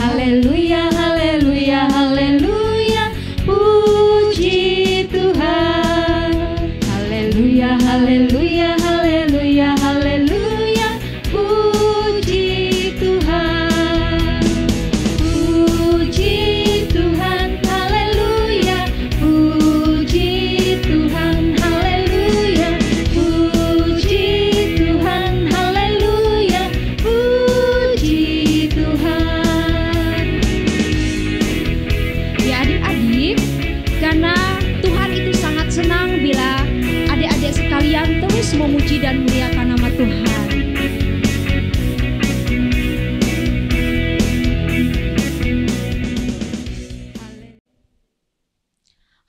haleluya, haleluya, haleluya, puji Tuhan. Haleluya, haleluya, haleluya, haleluya, puji Tuhan. Puji Tuhan, haleluya, puji Tuhan, haleluya, puji Tuhan, haleluya, puji Tuhan. Ya adik-adik, karena Tuhan itu sangat senang bila adik-adik sekalian terus memuji dan memuliakan nama Tuhan.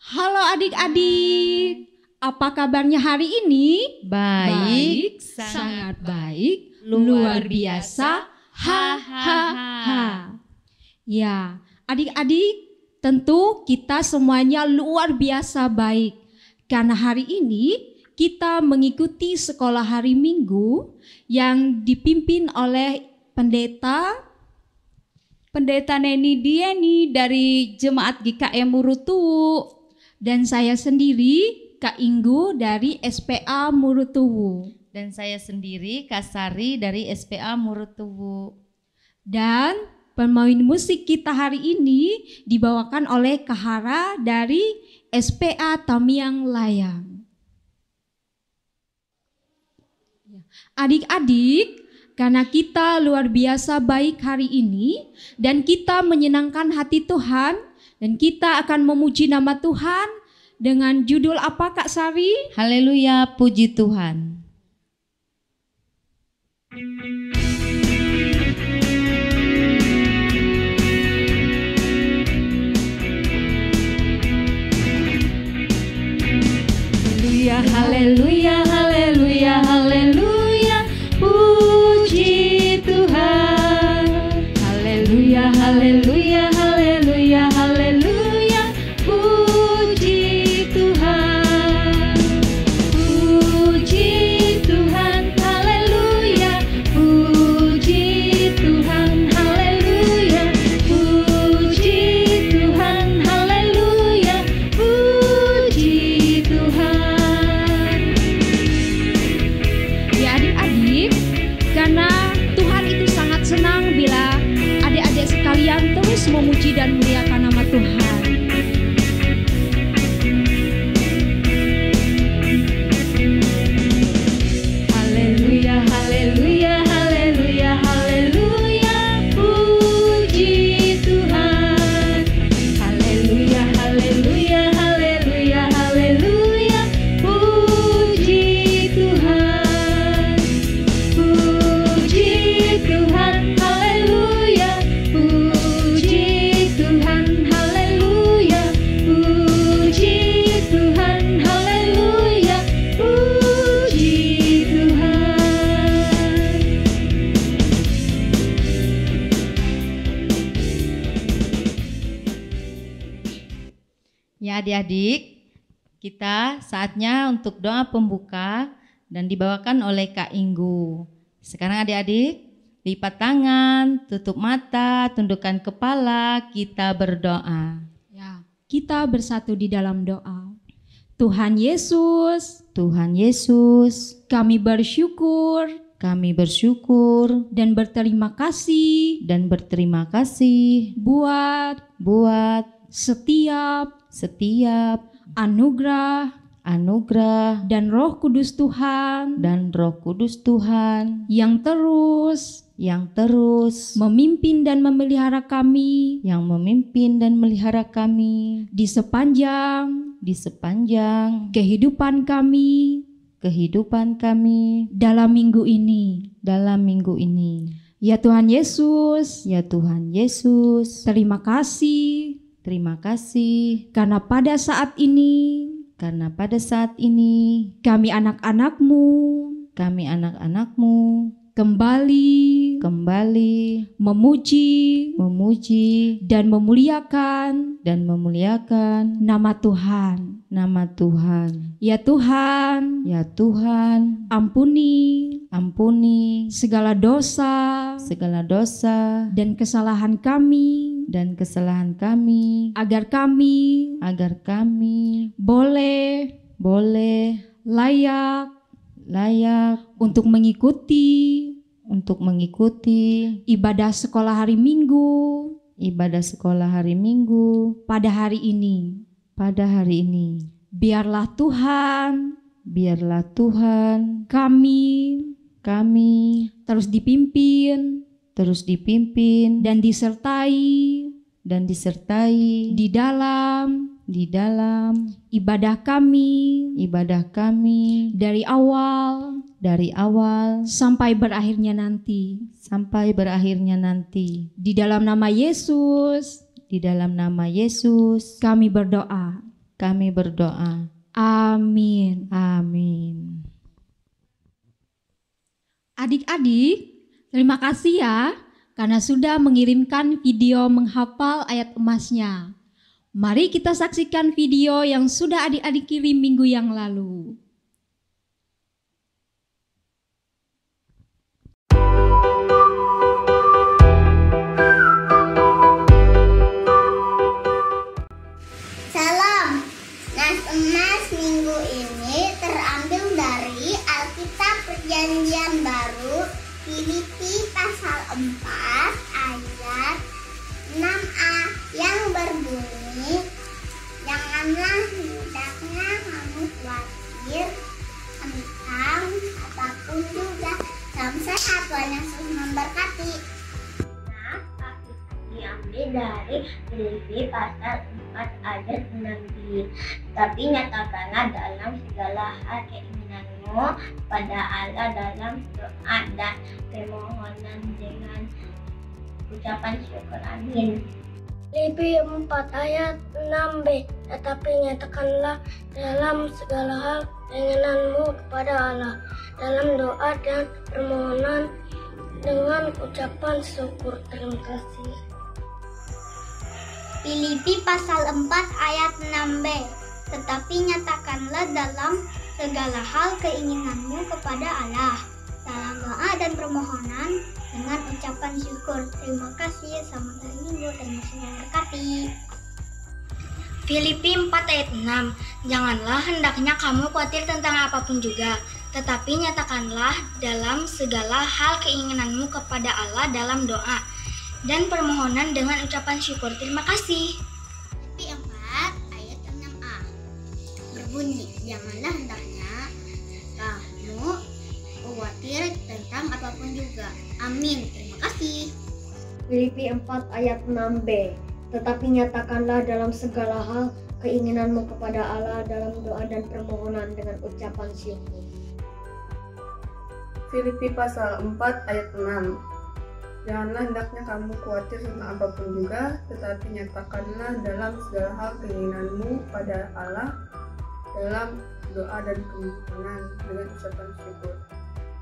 Halo adik-adik, apa kabarnya hari ini? Baik, sangat baik, luar biasa, ha. Ya, adik-adik, tentu kita semuanya luar biasa baik. Karena hari ini kita mengikuti sekolah hari Minggu yang dipimpin oleh Pendeta Neni Dieni dari Jemaat GKM Murutuwu. Dan saya sendiri, Kak Inggu dari SPA Murutuwu. Dan saya sendiri Kak Sari dari SPA Murutuwu. Dan pemain musik kita hari ini dibawakan oleh Kak Hara dari SPA Tamiang Layang. Adik-adik, karena kita luar biasa baik hari ini dan kita menyenangkan hati Tuhan dan kita akan memuji nama Tuhan dengan judul apa Kak Sari? Haleluya, puji Tuhan. Haleluya, haleluya, haleluya, puji Tuhan. Haleluya, haleluya, haleluya, haleluya, puji Tuhan. Puji Tuhan, haleluya, puji Tuhan, haleluya, puji Tuhan, haleluya, puji Tuhan. Karena Tuhan itu sangat senang bila adik-adik sekalian terus memuji dan memuliakan nama Tuhan. Haleluya, haleluya, haleluya, haleluya, puji Tuhan. Haleluya, haleluya, haleluya, haleluya, puji Tuhan. Puji Tuhan, haleluya, puji Tuhan, haleluya, puji Tuhan, haleluya, puji Tuhan. Ya adik-adik, kita saatnya untuk doa pembuka dan dibawakan oleh Kak Inggu. Sekarang adik-adik, lipat tangan, tutup mata, tundukkan kepala, kita berdoa. Ya, kita bersatu di dalam doa. Tuhan Yesus, Tuhan Yesus, kami bersyukur kami bersyukur dan berterima kasih buat setiap anugerah dan Roh Kudus Tuhan yang terus memimpin dan memelihara kami di sepanjang kehidupan kami dalam minggu ini. Ya Tuhan Yesus, terima kasih karena pada saat ini kami anak-anakmu kembali kembali memuji memuji dan memuliakan nama Tuhan. Ya Tuhan, Ya Tuhan, ampuni segala dosa dan kesalahan kami, agar kami boleh layak untuk mengikuti ibadah sekolah hari Minggu pada hari ini. Biarlah Tuhan kami terus dipimpin dan disertai di dalam ibadah kami dari awal sampai berakhirnya nanti. Di dalam nama Yesus kami berdoa. Amin. Adik-adik, terima kasih ya karena sudah mengirimkan video menghafal ayat emasnya. Mari kita saksikan video yang sudah adik-adik kirim minggu yang lalu. Salam. Nas emas minggu ini terambil dari Alkitab Perjanjian Baru, Filipi pasal 4 ayat 6a yang berbunyi, janganlah hendaknya kamu khawatir tentang apapun juga. Salam sehat, Tuhan Yesus memberkati. Diambil dari Filipi pasal 4 ayat 6b. Tapi nyatakanlah dalam segala hal keinginanmu pada Allah dalam doa dan permohonan dengan ucapan syukur. Amin. Filipi 4 ayat 6b. Tetapi nyatakanlah dalam segala hal keinginanmu kepada Allah dalam doa dan permohonan dengan ucapan syukur. Terima kasih. Filipi pasal 4 ayat 6b. Tetapi nyatakanlah dalam segala hal keinginanmu kepada Allah dalam doa dan permohonan dengan ucapan syukur. Terima kasih. Selamat hari Minggu. Terima kasih memberkati. Filipi 4 ayat 6. Janganlah hendaknya kamu khawatir tentang apapun juga, tetapi nyatakanlah dalam segala hal keinginanmu kepada Allah dalam doa dan permohonan dengan ucapan syukur. Terima kasih. Filipi 4 ayat 6a berbunyi, janganlah hendaknya kamu khawatir tentang apapun juga. Amin. Terima kasih. Filipi 4 ayat 6b. Tetapi nyatakanlah dalam segala hal keinginanmu kepada Allah dalam doa dan permohonan dengan ucapan syukur. Filipi pasal 4 ayat 6. Janganlah hendaknya kamu khawatir tentang apapun juga, tetapi nyatakanlah dalam segala hal keinginanmu pada Allah dalam doa dan permohonan dengan ucapan syukur.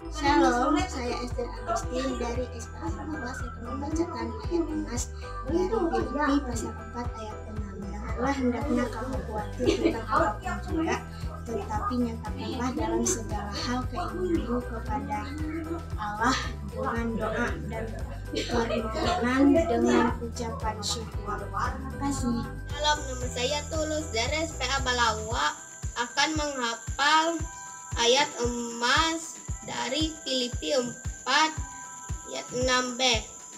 Shalom, saya Esther Agustin dari SPA Bangla. Saya akan membacakan ayat emas dari Filipi pasal 4 ayat 6. Janganlah hendaknya kamu khawatir tentang apapun juga, tetapi nyatakanlah dalam segala hal keinginanmu kepada Allah dengan doa dan permohonan dengan ucapan syukur. Terima kasih. Shalom, nama saya Tulus dari SPA Balawa akan menghafal ayat emas dari Filipi 4 ayat 6b.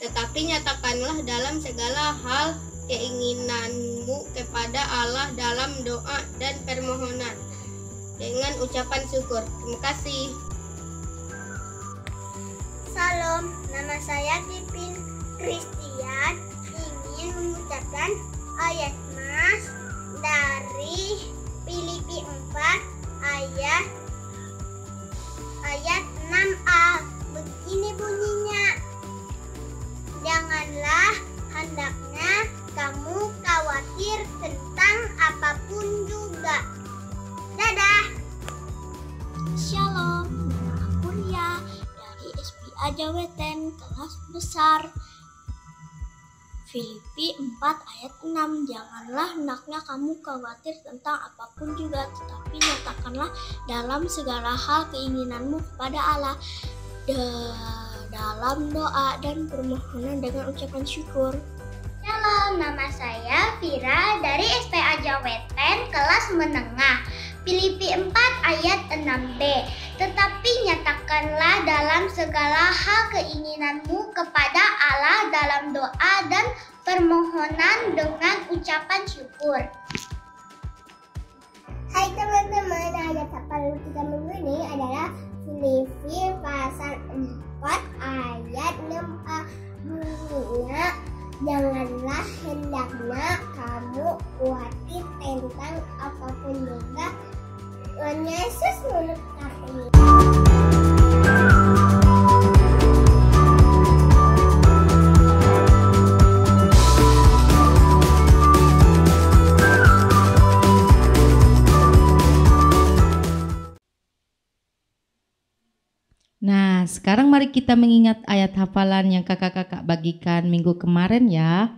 Tetapi nyatakanlah dalam segala hal keinginanmu kepada Allah dalam doa dan permohonan dengan ucapan syukur. Terima kasih. Salam, nama saya Pipin Christian, ingin mengucapkan ayat emas dari Filipi 4 ayat 6a. Begini bunyinya, janganlah hendaknya kamu khawatir tentang apapun juga. Dadah. Shalom, nama aku Ria dari SPA Jaweten. kelas besar. Filipi 4 ayat 6. Janganlah hendaknya kamu khawatir tentang apapun juga, tetapi nyatakanlah dalam segala hal keinginanmu kepada Allah dalam doa dan permohonan dengan ucapan syukur. Shalom, nama saya Vira dari SPA Jaweten kelas menengah. Filipi 4 ayat 6b. Tetapi nyatakanlah dalam segala hal keinginanmu kepada Allah dalam doa dan permohonan dengan ucapan syukur. Hai teman-teman, ayat hafalan kita minggu ini adalah Filipi pasal 4 ayat 6a. Bunyinya, janganlah hendaknya kamu khawatir tentang apapun juga. Tuhan Yesus memberkati. Nah, sekarang mari kita mengingat ayat hafalan yang kakak-kakak bagikan minggu kemarin ya.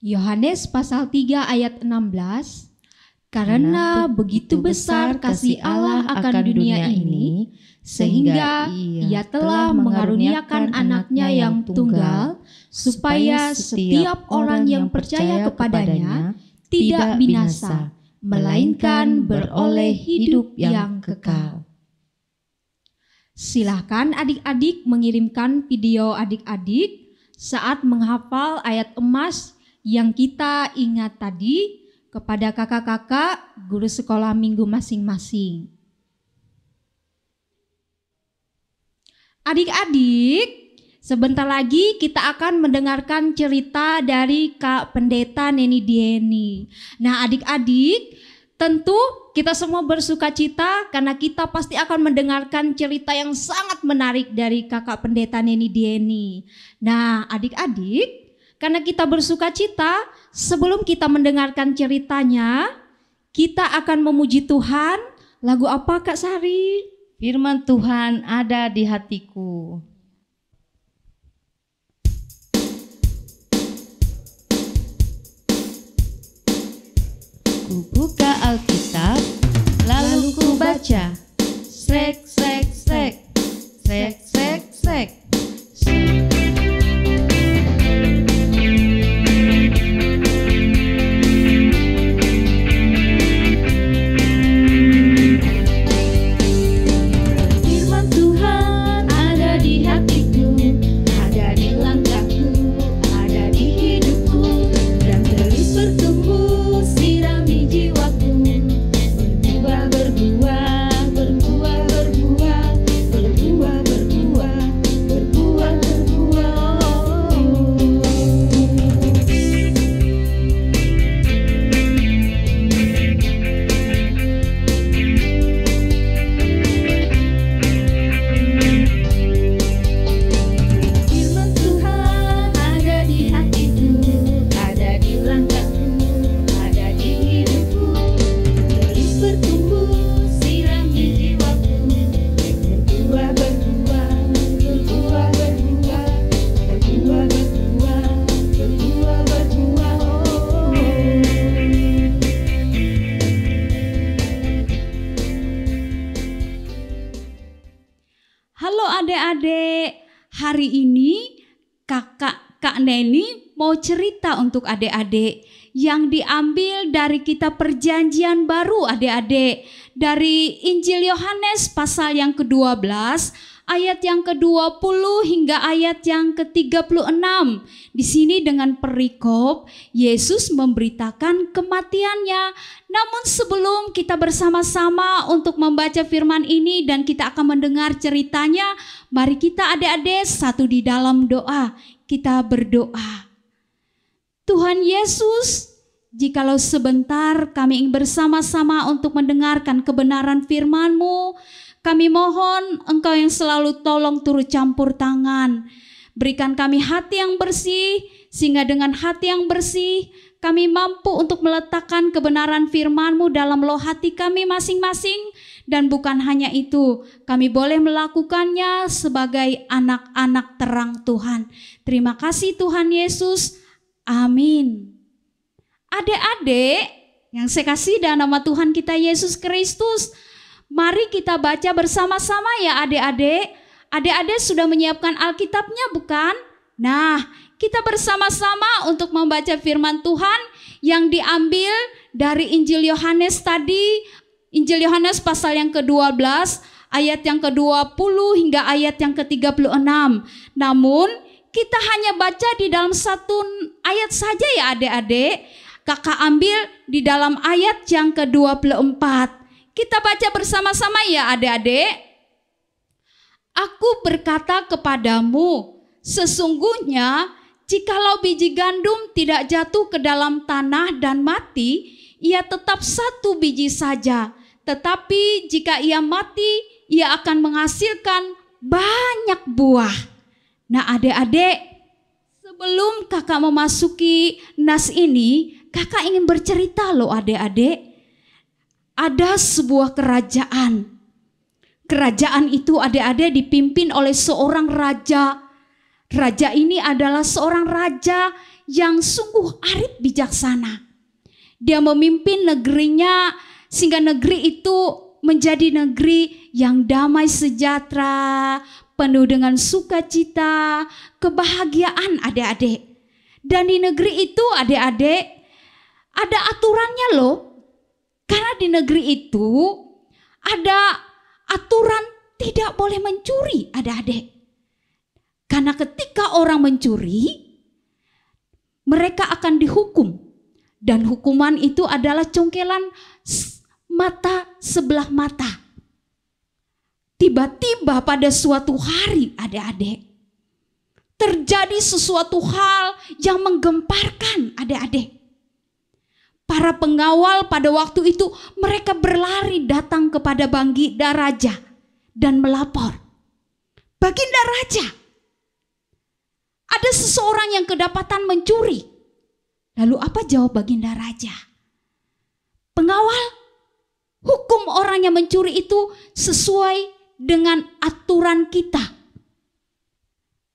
Yohanes pasal 3 ayat 16. Karena begitu besar kasih Allah akan dunia ini, sehingga Ia telah mengaruniakan anaknya yang tunggal, supaya setiap orang yang percaya kepadanya tidak binasa, melainkan beroleh hidup yang kekal. Silahkan adik-adik mengirimkan video adik-adik saat menghafal ayat emas yang kita ingat tadi kepada kakak-kakak guru sekolah minggu masing-masing. Adik-adik, sebentar lagi kita akan mendengarkan cerita dari Kak Pendeta Neni Dieni. Nah adik-adik, tentu kita semua bersuka cita karena kita pasti akan mendengarkan cerita yang sangat menarik dari Kakak Pendeta Neni Dieni. Nah adik-adik, karena kita bersuka cita, sebelum kita mendengarkan ceritanya, kita akan memuji Tuhan. Lagu apa Kak Sari? Firman Tuhan ada di hatiku. Ku buka Alkitab, lalu ku baca. Srek, srek, srek, srek, srek, srek. Hari ini Kak Neni mau cerita untuk adik-adik yang diambil dari kitab Perjanjian Baru adik-adik. Dari Injil Yohanes pasal yang ke-12 ayat yang ke-20 hingga ayat yang ke-36. Di sini dengan perikop Yesus memberitakan kematiannya. Namun sebelum kita bersama-sama untuk membaca firman ini dan kita akan mendengar ceritanya, mari kita adik-adik satu di dalam doa. Kita berdoa. Tuhan Yesus, jikalau sebentar kami ingin bersama-sama untuk mendengarkan kebenaran firman-Mu, kami mohon Engkau yang selalu tolong turut campur tangan. Berikan kami hati yang bersih, sehingga dengan hati yang bersih kami mampu untuk meletakkan kebenaran firman-Mu dalam loh hati kami masing-masing. Dan bukan hanya itu, kami boleh melakukannya sebagai anak-anak terang Tuhan. Terima kasih Tuhan Yesus. Amin. Adik-adik yang saya kasih dalam nama Tuhan kita Yesus Kristus, mari kita baca bersama-sama ya adik-adik. Adik-adik sudah menyiapkan Alkitabnya bukan? Nah, kita bersama-sama untuk membaca firman Tuhan yang diambil dari Injil Yohanes tadi, Injil Yohanes pasal yang ke-12, ayat yang ke-20 hingga ayat yang ke-36. Namun, kita hanya baca di dalam satu ayat saja ya adik-adik. Kakak ambil di dalam ayat yang ke-24. Kita baca bersama-sama ya adik-adik. Aku berkata kepadamu, sesungguhnya jikalau biji gandum tidak jatuh ke dalam tanah dan mati, ia tetap satu biji saja. Tetapi jika ia mati, ia akan menghasilkan banyak buah. Nah adik-adik, sebelum kakak memasuki nas ini, kakak ingin bercerita loh adik-adik. Ada sebuah kerajaan. Kerajaan itu adik-adik dipimpin oleh seorang raja. Raja ini adalah seorang raja yang sungguh arif bijaksana. Dia memimpin negerinya sehingga negeri itu menjadi negeri yang damai sejahtera, penuh dengan sukacita, kebahagiaan adik-adik. Dan di negeri itu adik-adik ada aturannya loh. Karena di negeri itu ada aturan tidak boleh mencuri adik-adik. Karena ketika orang mencuri, mereka akan dihukum. Dan hukuman itu adalah congkelan mata sebelah mata. Tiba-tiba pada suatu hari adik-adik, terjadi sesuatu hal yang menggemparkan adik-adik. Para pengawal pada waktu itu mereka berlari datang kepada Baginda Raja dan melapor. Baginda Raja, ada seseorang yang kedapatan mencuri. Lalu apa jawab Baginda Raja? Pengawal, hukum orang yang mencuri itu sesuai dengan aturan kita.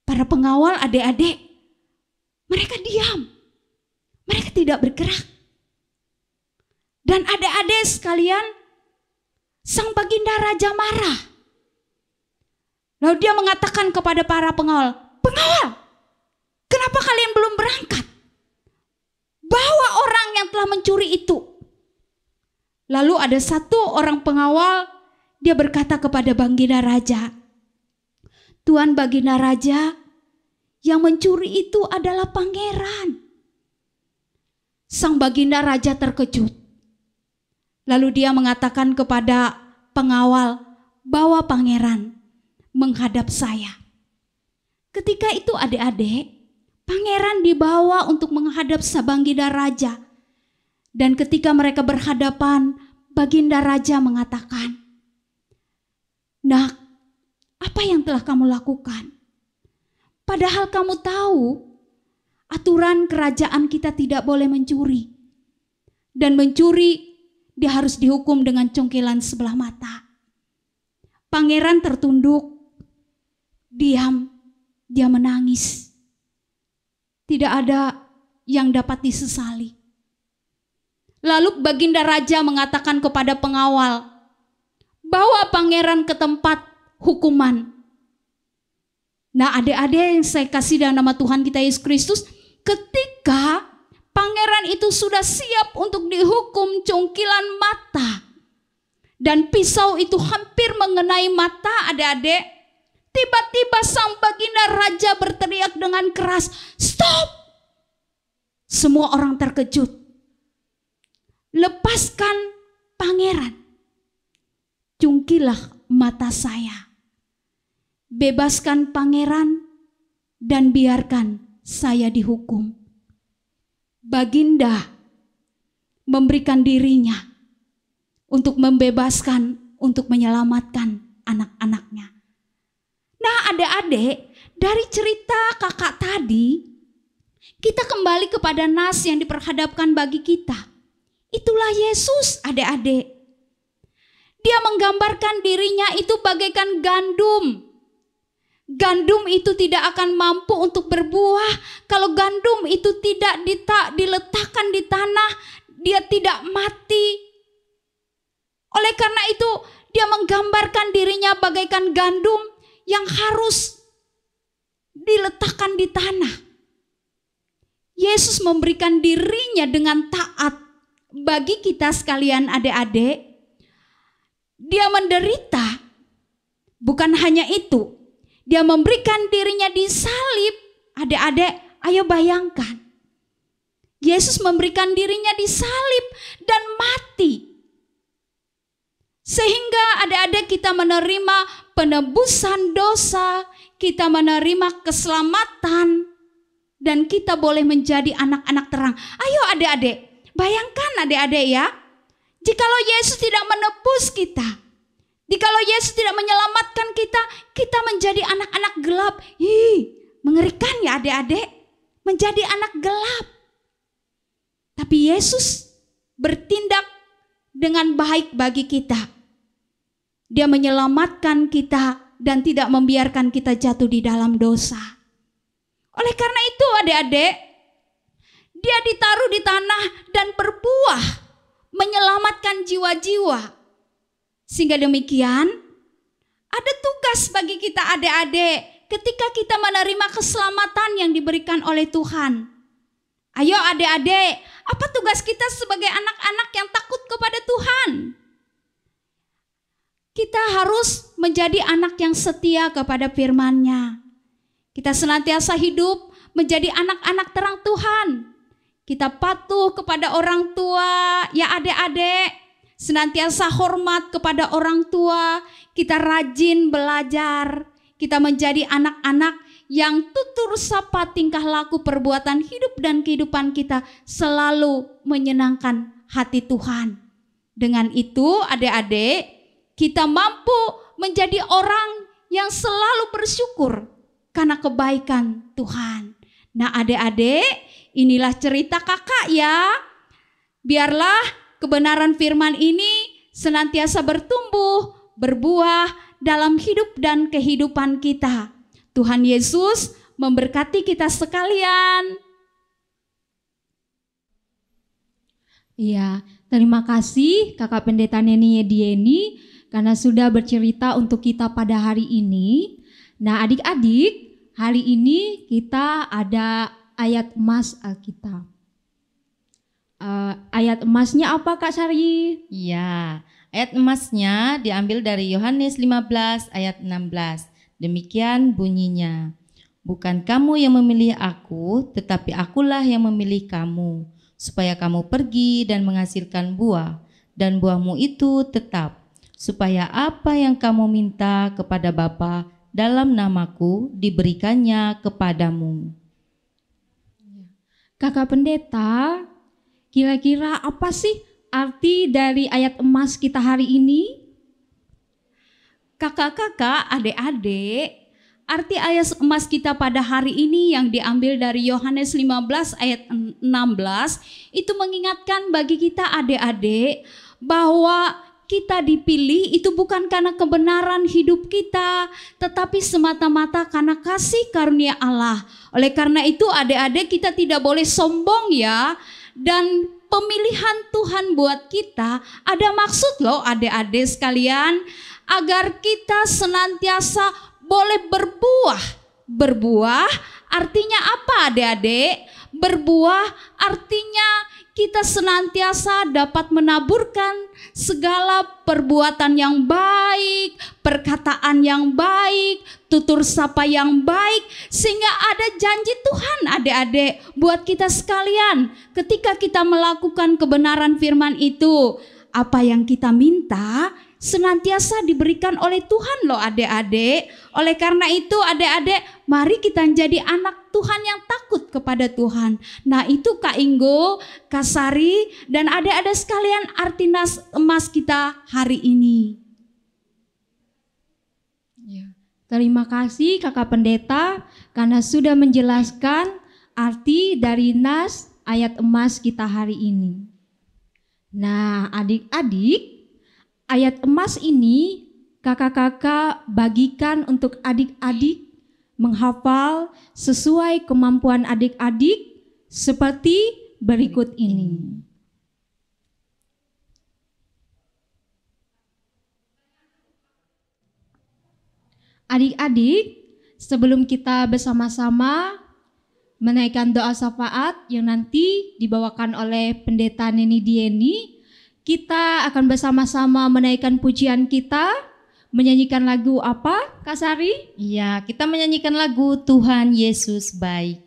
Para pengawal adik-adik, mereka diam. Mereka tidak bergerak. Dan adik-adik sekalian, sang Baginda Raja marah. Lalu dia mengatakan kepada para pengawal, "Pengawal, kenapa kalian belum berangkat? Bawa orang yang telah mencuri itu." Lalu ada satu orang pengawal, dia berkata kepada Baginda Raja, "Tuan Baginda Raja, yang mencuri itu adalah pangeran." Sang Baginda Raja terkejut. Lalu dia mengatakan kepada pengawal, "Bawa pangeran menghadap saya." Ketika itu adik-adik, pangeran dibawa untuk menghadap sang Baginda Raja. Dan ketika mereka berhadapan, Baginda Raja mengatakan, "Nak, apa yang telah kamu lakukan? Padahal kamu tahu aturan kerajaan kita tidak boleh mencuri. Dan mencuri dia harus dihukum dengan congkelan sebelah mata." Pangeran tertunduk, diam, dia menangis. Tidak ada yang dapat disesali. Lalu Baginda Raja mengatakan kepada pengawal, "Bawa pangeran ke tempat hukuman." Nah adik-adik yang saya kasih dalam nama Tuhan kita Yesus Kristus, ketika pangeran itu sudah siap untuk dihukum congkilan mata, dan pisau itu hampir mengenai mata adik-adik, tiba-tiba sang Baginda Raja berteriak dengan keras, "Stop!" Semua orang terkejut. "Lepaskan pangeran, cungkilah mata saya. Bebaskan pangeran dan biarkan saya dihukum." Baginda memberikan dirinya untuk membebaskan, untuk menyelamatkan anak-anaknya. Nah adik-adik, dari cerita kakak tadi, kita kembali kepada nas yang diperhadapkan bagi kita. Itulah Yesus adik-adik. Dia menggambarkan dirinya itu bagaikan gandum. Gandum itu tidak akan mampu untuk berbuah kalau gandum itu tidak diletakkan di tanah, dia tidak mati. Oleh karena itu, dia menggambarkan dirinya bagaikan gandum yang harus diletakkan di tanah. Yesus memberikan dirinya dengan taat bagi kita sekalian adik-adik. Dia menderita, bukan hanya itu. Dia memberikan dirinya disalib. Adik-adik, ayo bayangkan. Yesus memberikan dirinya disalib dan mati. Sehingga adik-adik kita menerima penebusan dosa, kita menerima keselamatan, dan kita boleh menjadi anak-anak terang. Ayo adik-adik, bayangkan adik-adik ya. Jikalau Yesus tidak menebus kita, jikalau Yesus tidak menyelamatkan kita, kita menjadi anak-anak gelap. Mengerikan ya adik-adik, menjadi anak gelap. Tapi Yesus bertindak dengan baik bagi kita. Dia menyelamatkan kita dan tidak membiarkan kita jatuh di dalam dosa. Oleh karena itu adik-adik, dia ditaruh di tanah dan berbuah, menyelamatkan jiwa-jiwa. Sehingga demikian, ada tugas bagi kita adik-adik ketika kita menerima keselamatan yang diberikan oleh Tuhan. Ayo adik-adik, apa tugas kita sebagai anak-anak yang takut kepada Tuhan? Kita harus menjadi anak yang setia kepada firman-Nya. Kita senantiasa hidup menjadi anak-anak terang Tuhan. Kita patuh kepada orang tua, ya adik-adik. Senantiasa hormat kepada orang tua. Kita rajin belajar. Kita menjadi anak-anak yang tutur sapa tingkah laku perbuatan hidup dan kehidupan kita selalu menyenangkan hati Tuhan. Dengan itu adik-adik, kita mampu menjadi orang yang selalu bersyukur karena kebaikan Tuhan. Nah adik-adik, inilah cerita kakak ya. Biarlah kebenaran firman ini senantiasa bertumbuh, berbuah dalam hidup dan kehidupan kita. Tuhan Yesus memberkati kita sekalian. Iya, terima kasih Kakak Pendeta Neni Yedieni karena sudah bercerita untuk kita pada hari ini. Nah adik-adik, hari ini kita ada ayat emas Alkitab. Ayat emasnya apa Kak Sari? Iya, ayat emasnya diambil dari Yohanes 15 ayat 16. Demikian bunyinya, bukan kamu yang memilih aku, tetapi akulah yang memilih kamu, supaya kamu pergi dan menghasilkan buah, dan buahmu itu tetap, supaya apa yang kamu minta kepada Bapa dalam namaku diberikannya kepadamu. Kakak Pendeta, kira-kira apa sih arti dari ayat emas kita hari ini? Kakak-kakak, adik-adik, arti ayat emas kita pada hari ini yang diambil dari Yohanes 15 ayat 16 itu mengingatkan bagi kita adik-adik bahwa kita dipilih itu bukan karena kebenaran hidup kita, tetapi semata-mata karena kasih karunia Allah. Oleh karena itu adik-adik kita tidak boleh sombong ya, dan pemilihan Tuhan buat kita ada maksud loh adik-adik sekalian, agar kita senantiasa boleh berbuah. Berbuah artinya apa adik-adik? Berbuah artinya kita senantiasa dapat menaburkan segala perbuatan yang baik, perkataan yang baik, tutur sapa yang baik, sehingga ada janji Tuhan adik-adik buat kita sekalian. Ketika kita melakukan kebenaran firman itu, apa yang kita minta senantiasa diberikan oleh Tuhan loh adik-adik. Oleh karena itu adik-adik, mari kita menjadi anak Tuhan yang takut kepada Tuhan. Nah itu Kak Inggo, Kak Sari, dan adik-adik sekalian arti emas kita hari ini. Ya. Terima kasih Kakak Pendeta karena sudah menjelaskan arti dari nas ayat emas kita hari ini. Nah adik-adik, ayat emas ini kakak-kakak bagikan untuk adik-adik menghafal sesuai kemampuan adik-adik seperti berikut ini. Adik-adik, sebelum kita bersama-sama menaikkan doa syafaat yang nanti dibawakan oleh Pendeta Neni Dieni, kita akan bersama-sama menaikkan pujian kita, menyanyikan lagu apa, Kak Sari? Iya, kita menyanyikan lagu Tuhan Yesus Baik.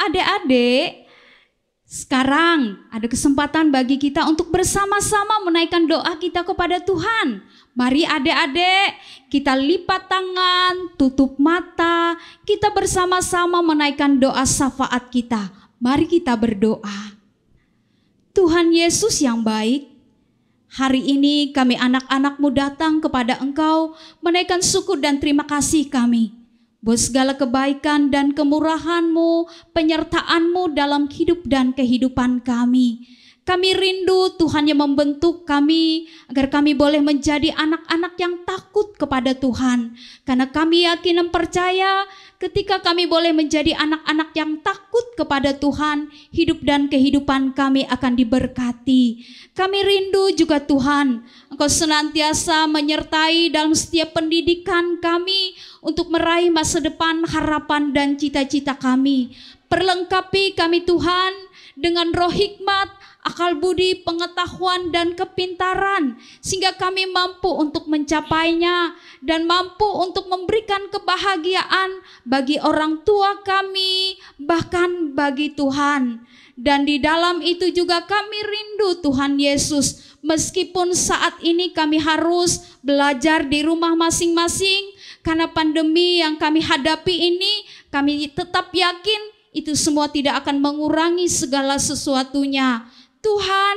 Adik-adik, sekarang ada kesempatan bagi kita untuk bersama-sama menaikkan doa kita kepada Tuhan. Mari adik-adik, kita lipat tangan, tutup mata, kita bersama-sama menaikkan doa syafaat kita. Mari kita berdoa. Tuhan Yesus yang baik, hari ini kami anak-anak-Mu datang kepada Engkau menaikkan syukur dan terima kasih kami. Buat segala kebaikan dan kemurahan-Mu, penyertaan-Mu dalam hidup dan kehidupan kami. Kami rindu Tuhan yang membentuk kami agar kami boleh menjadi anak-anak yang takut kepada Tuhan. Karena kami yakin dan percaya ketika kami boleh menjadi anak-anak yang takut kepada Tuhan, hidup dan kehidupan kami akan diberkati. Kami rindu juga Tuhan, Engkau senantiasa menyertai dalam setiap pendidikan kami untuk meraih masa depan, harapan dan cita-cita kami. Perlengkapi kami Tuhan dengan roh hikmat, akal budi, pengetahuan dan kepintaran, sehingga kami mampu untuk mencapainya dan mampu untuk memberikan kebahagiaan bagi orang tua kami, bahkan bagi Tuhan. Dan di dalam itu juga kami rindu Tuhan Yesus, meskipun saat ini kami harus belajar di rumah masing-masing, karena pandemi yang kami hadapi ini, kami tetap yakin itu semua tidak akan mengurangi segala sesuatunya. Tuhan,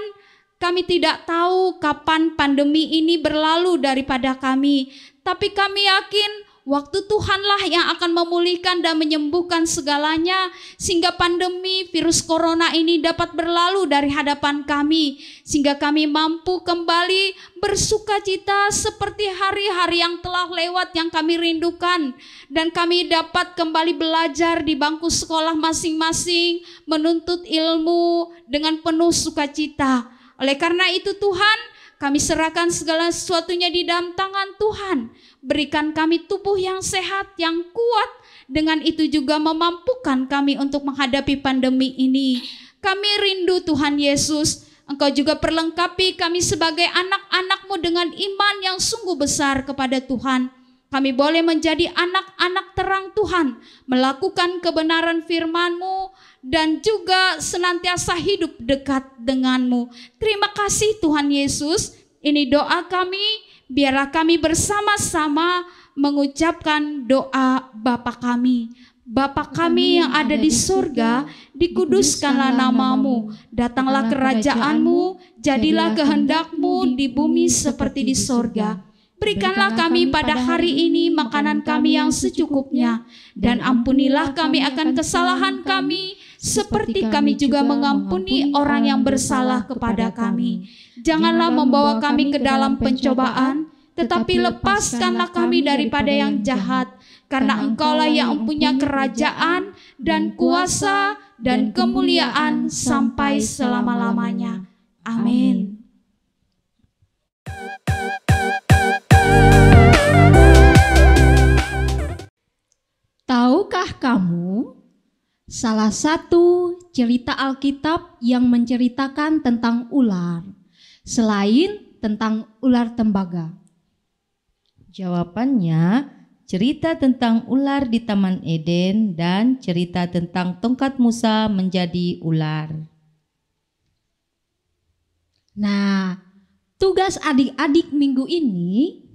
kami tidak tahu kapan pandemi ini berlalu daripada kami, tapi kami yakin waktu Tuhanlah yang akan memulihkan dan menyembuhkan segalanya, sehingga pandemi virus corona ini dapat berlalu dari hadapan kami, sehingga kami mampu kembali bersukacita seperti hari-hari yang telah lewat yang kami rindukan, dan kami dapat kembali belajar di bangku sekolah masing-masing, menuntut ilmu dengan penuh sukacita. Oleh karena itu Tuhan, kami serahkan segala sesuatunya di dalam tangan Tuhan. Berikan kami tubuh yang sehat, yang kuat. Dengan itu juga memampukan kami untuk menghadapi pandemi ini. Kami rindu Tuhan Yesus. Engkau juga perlengkapi kami sebagai anak-anak-Mu dengan iman yang sungguh besar kepada Tuhan. Kami boleh menjadi anak-anak terang Tuhan, melakukan kebenaran firman-Mu, dan juga senantiasa hidup dekat dengan-Mu. Terima kasih Tuhan Yesus. Ini doa kami, biarlah kami bersama-sama mengucapkan doa Bapa kami. Bapa kami yang ada di surga, dikuduskanlah nama-Mu, datanglah kerajaan-Mu, jadilah kehendak-Mu di bumi seperti di surga. Berikanlah kami pada hari ini makanan kami yang secukupnya, dan ampunilah kami akan kesalahan kami, seperti kami juga mengampuni orang yang bersalah kepada kami. Janganlah membawa kami ke dalam pencobaan, tetapi lepaskanlah kami daripada yang jahat, karena Engkaulah yang mempunyai kerajaan dan kuasa dan kemuliaan sampai selama-lamanya. Amin. Tahukah kamu salah satu cerita Alkitab yang menceritakan tentang ular selain tentang ular tembaga? Jawabannya, cerita tentang ular di Taman Eden dan cerita tentang tongkat Musa menjadi ular. Nah, tugas adik-adik minggu ini,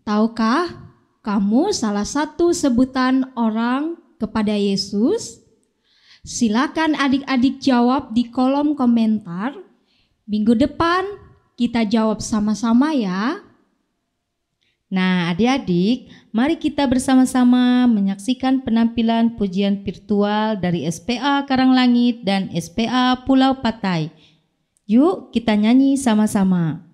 tahukah kamu salah satu sebutan orang kepada Yesus? Silakan adik-adik jawab di kolom komentar. Minggu depan kita jawab sama-sama ya. Nah, adik-adik, mari kita bersama-sama menyaksikan penampilan pujian virtual dari SPA Karanglangit dan SPA Pulau Patai. Yuk kita nyanyi sama-sama.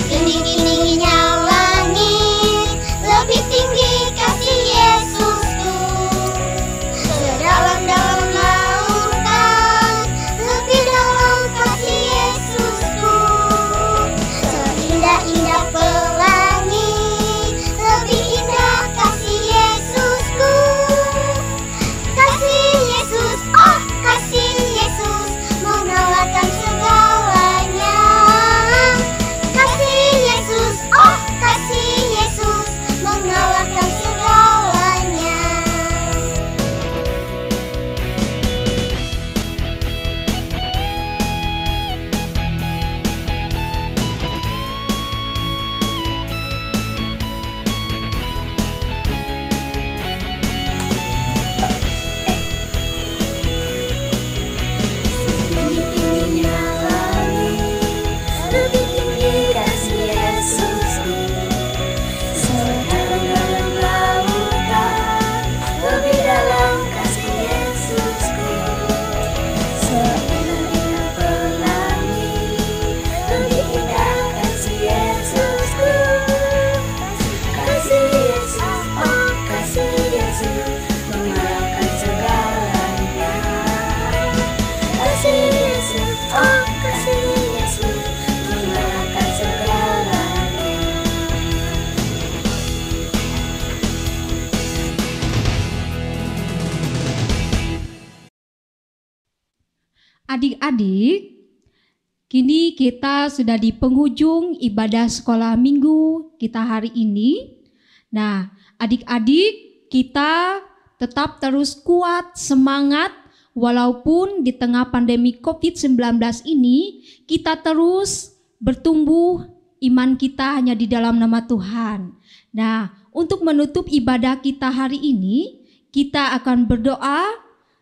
Tinggi-tingginya langit, lebih tinggi kasih Yesusku. Sedalam-dalam lautan, lebih dalam kasih Yesusku. Seindah-indah pelangi, lebih indah kasih Yesusku. Kasih Yesus, oh kasih Yesus, menawarkan segalanya. Kasih Yesus, oh kasih Yesus, menawarkan segalanya. Tinggi-tingginya langit, lebih tinggi kasih Yesusku. Sedalam-dalam lautan, lebih dalam kasih Yesusku. Seindah-indah pelangi, lebih indah kasih Yesusku. Kasih Yesus, oh kasih Yesus, mengalahkan segalanya. Kasih Yesus, oh kasih Yesus, mengalahkan segalanya. Adik-adik, kini kita sudah di penghujung ibadah sekolah minggu kita hari ini. Nah, adik-adik kita tetap terus kuat, semangat, walaupun di tengah pandemi COVID-19 ini kita terus bertumbuh, iman kita hanya di dalam nama Tuhan. Nah, untuk menutup ibadah kita hari ini, kita akan berdoa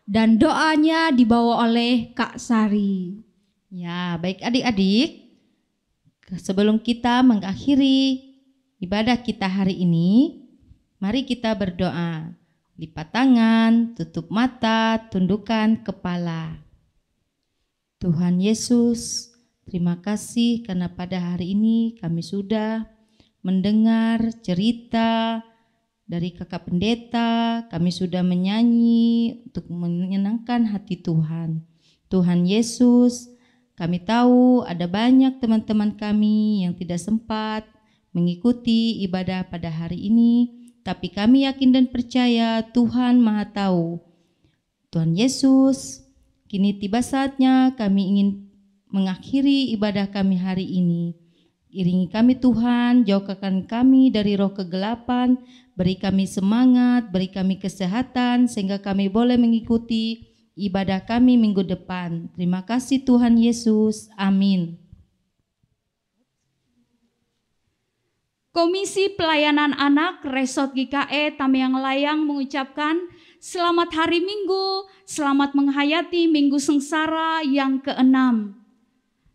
dan doanya dibawa oleh Kak Sari. Ya, baik adik-adik. Sebelum kita mengakhiri ibadah kita hari ini, mari kita berdoa. Lipat tangan, tutup mata, tundukkan kepala. Tuhan Yesus, terima kasih karena pada hari ini kami sudah mendengar cerita dari kakak pendeta, kami sudah menyanyi untuk menyenangkan hati Tuhan. Tuhan Yesus, kami tahu ada banyak teman-teman kami yang tidak sempat mengikuti ibadah pada hari ini, tapi kami yakin dan percaya Tuhan Maha Tahu. Tuhan Yesus, kini tiba saatnya kami ingin mengakhiri ibadah kami hari ini. Iringi kami Tuhan, jauhkan kami dari roh kegelapan, beri kami semangat, beri kami kesehatan, sehingga kami boleh mengikuti ibadah kami minggu depan. Terima kasih Tuhan Yesus. Amin. Komisi Pelayanan Anak Resort GKE Tamiang Layang mengucapkan selamat hari Minggu, selamat menghayati Minggu Sengsara yang ke-6.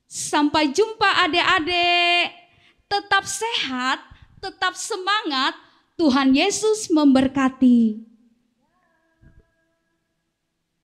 Sampai jumpa adik-adik, tetap sehat, tetap semangat, Tuhan Yesus memberkati.